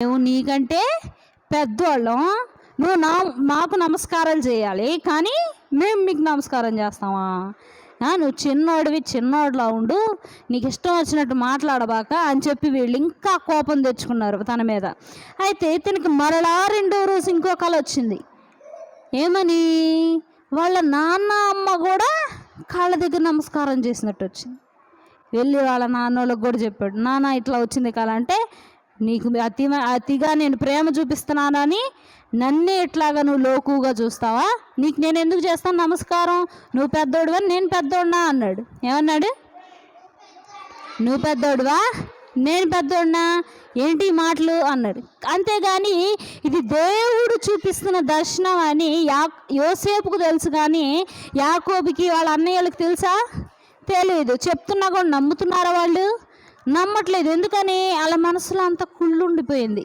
మేము నీకంటే పెద్దోళ్ళం, నువ్వు మాకు నమస్కారాలు చేయాలి, కానీ మేము మీకు నమస్కారం చేస్తామా? నువ్వు చిన్నోడిలా ఉండు, నీకు ఇష్టం వచ్చినట్టు మాట్లాడబాక అని చెప్పి వీళ్ళు ఇంకా కోపం తెచ్చుకున్నారు తన మీద. అయితే ఇతనికి మరలా 2వ రోజు ఇంకో కల వచ్చింది. ఏమని? వాళ్ళ నాన్న అమ్మ కూడా కాళ్ళ దగ్గర నమస్కారం చేసినట్టు వచ్చింది. వెళ్ళి వాళ్ళ నాన్నోళ్ళకి కూడా చెప్పాడు, నాన్న ఇట్లా వచ్చింది కల అంటే, నీకు అతిగా నేను ప్రేమ చూపిస్తున్నానని నన్నే ఇట్లాగా నువ్వు లోకుగా చూస్తావా? నీకు నేను ఎందుకు చేస్తాను నమస్కారం? నువ్వు పెద్దోడువా, నేను పెద్దోడినా అన్నాడు. ఏమన్నాడు? నువ్వు పెద్దోడువా, నేను పెద్దోడినా, ఏంటి మాటలు అన్నాడు. అంతేగాని ఇది దేవుడు చూపిస్తున్న దర్శనం అని యోసేపుకు తెలుసు, కానీ యాకోబుకి వాళ్ళ అన్నయ్యలకు తెలుసా? తెలియదు. చెప్తున్నా కూడా నమ్ముతున్నారా? వాళ్ళు నమ్మట్లేదు. ఎందుకని? వాళ్ళ మనసులో అంత కుళ్ళుండిపోయింది.